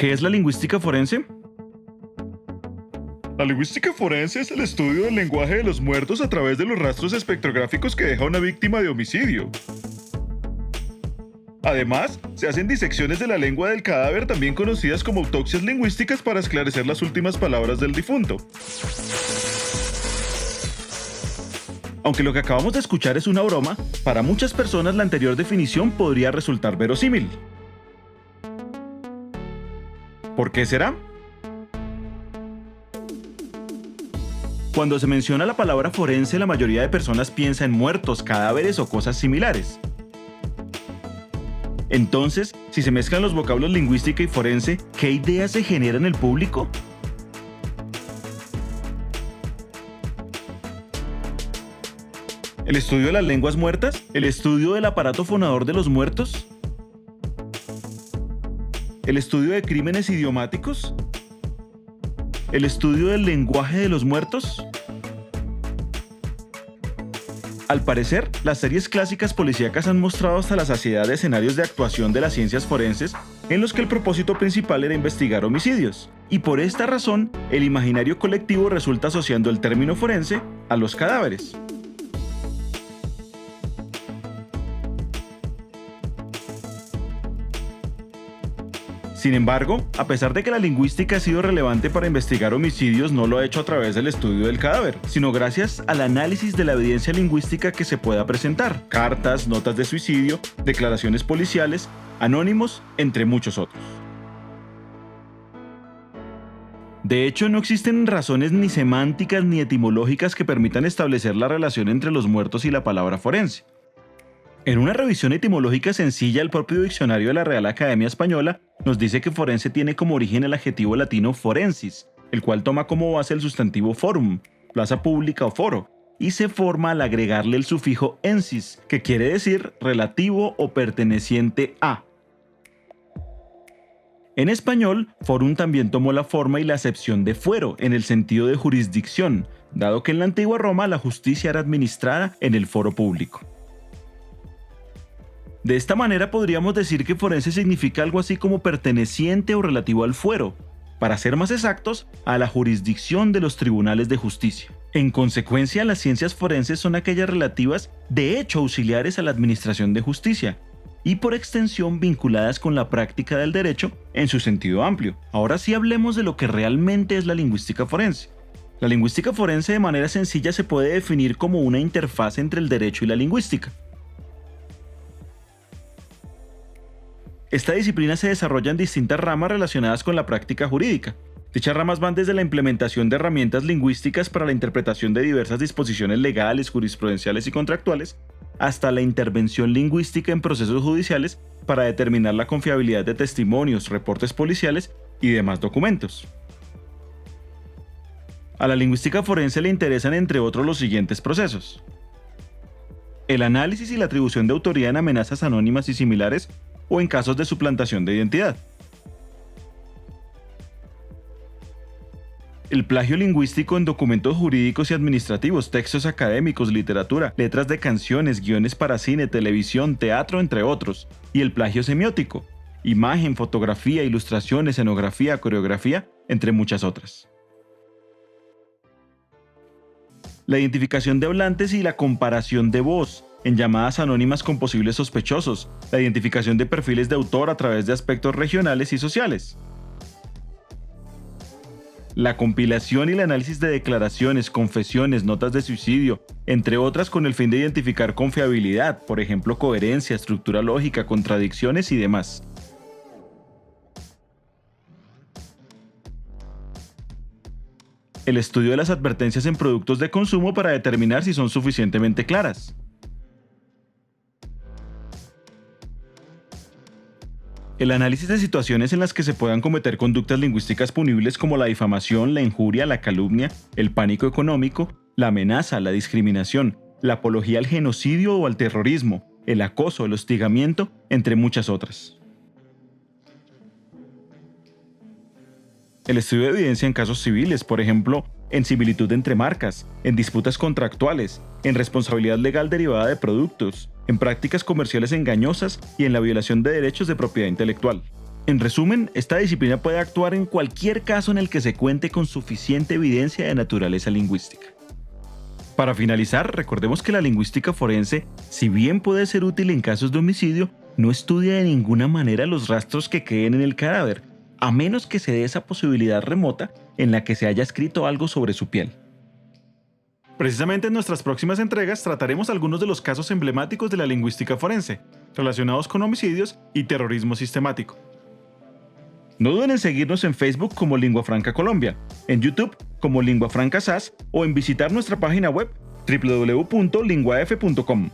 ¿Qué es la lingüística forense? La lingüística forense es el estudio del lenguaje de los muertos a través de los rastros espectrográficos que deja una víctima de homicidio. Además, se hacen disecciones de la lengua del cadáver, también conocidas como autopsias lingüísticas, para esclarecer las últimas palabras del difunto. Aunque lo que acabamos de escuchar es una broma, para muchas personas la anterior definición podría resultar verosímil. ¿Por qué será? Cuando se menciona la palabra forense, la mayoría de personas piensa en muertos, cadáveres o cosas similares. Entonces, si se mezclan los vocablos lingüística y forense, ¿qué ideas se generan en el público? ¿El estudio de las lenguas muertas? ¿El estudio del aparato fonador de los muertos? ¿El estudio de crímenes idiomáticos? ¿El estudio del lenguaje de los muertos? Al parecer, las series clásicas policíacas han mostrado hasta la saciedad de escenarios de actuación de las ciencias forenses en los que el propósito principal era investigar homicidios. Y por esta razón, el imaginario colectivo resulta asociando el término forense a los cadáveres. Sin embargo, a pesar de que la lingüística ha sido relevante para investigar homicidios, no lo ha hecho a través del estudio del cadáver, sino gracias al análisis de la evidencia lingüística que se pueda presentar: cartas, notas de suicidio, declaraciones policiales, anónimos, entre muchos otros. De hecho, no existen razones ni semánticas ni etimológicas que permitan establecer la relación entre los muertos y la palabra forense. En una revisión etimológica sencilla, el propio diccionario de la Real Academia Española nos dice que forense tiene como origen el adjetivo latino forensis, el cual toma como base el sustantivo forum, plaza pública o foro, y se forma al agregarle el sufijo ensis, que quiere decir relativo o perteneciente a. En español, forum también tomó la forma y la acepción de fuero, en el sentido de jurisdicción, dado que en la antigua Roma la justicia era administrada en el foro público. De esta manera podríamos decir que forense significa algo así como perteneciente o relativo al fuero, para ser más exactos, a la jurisdicción de los tribunales de justicia. En consecuencia, las ciencias forenses son aquellas relativas, de hecho auxiliares a la administración de justicia, y por extensión vinculadas con la práctica del derecho en su sentido amplio. Ahora sí hablemos de lo que realmente es la lingüística forense. La lingüística forense, de manera sencilla, se puede definir como una interfaz entre el derecho y la lingüística. Esta disciplina se desarrolla en distintas ramas relacionadas con la práctica jurídica. Dichas ramas van desde la implementación de herramientas lingüísticas para la interpretación de diversas disposiciones legales, jurisprudenciales y contractuales, hasta la intervención lingüística en procesos judiciales para determinar la confiabilidad de testimonios, reportes policiales y demás documentos. A la lingüística forense le interesan, entre otros, los siguientes procesos: el análisis y la atribución de autoría en amenazas anónimas y similares o en casos de suplantación de identidad. El plagio lingüístico en documentos jurídicos y administrativos, textos académicos, literatura, letras de canciones, guiones para cine, televisión, teatro, entre otros. Y el plagio semiótico, imagen, fotografía, ilustración, escenografía, coreografía, entre muchas otras. La identificación de hablantes y la comparación de voz en llamadas anónimas con posibles sospechosos, la identificación de perfiles de autor a través de aspectos regionales y sociales. La compilación y el análisis de declaraciones, confesiones, notas de suicidio, entre otras, con el fin de identificar confiabilidad, por ejemplo, coherencia, estructura lógica, contradicciones y demás. El estudio de las advertencias en productos de consumo para determinar si son suficientemente claras. El análisis de situaciones en las que se puedan cometer conductas lingüísticas punibles como la difamación, la injuria, la calumnia, el pánico económico, la amenaza, la discriminación, la apología al genocidio o al terrorismo, el acoso, el hostigamiento, entre muchas otras. El estudio de evidencia en casos civiles, por ejemplo, en similitud entre marcas, en disputas contractuales, en responsabilidad legal derivada de productos, en prácticas comerciales engañosas y en la violación de derechos de propiedad intelectual. En resumen, esta disciplina puede actuar en cualquier caso en el que se cuente con suficiente evidencia de naturaleza lingüística. Para finalizar, recordemos que la lingüística forense, si bien puede ser útil en casos de homicidio, no estudia de ninguna manera los rastros que queden en el cadáver, a menos que se dé esa posibilidad remota en la que se haya escrito algo sobre su piel. Precisamente en nuestras próximas entregas trataremos algunos de los casos emblemáticos de la lingüística forense, relacionados con homicidios y terrorismo sistemático. No duden en seguirnos en Facebook como Lingua Franca Colombia, en YouTube como Lingua Franca SAS o en visitar nuestra página web www.linguaf.com.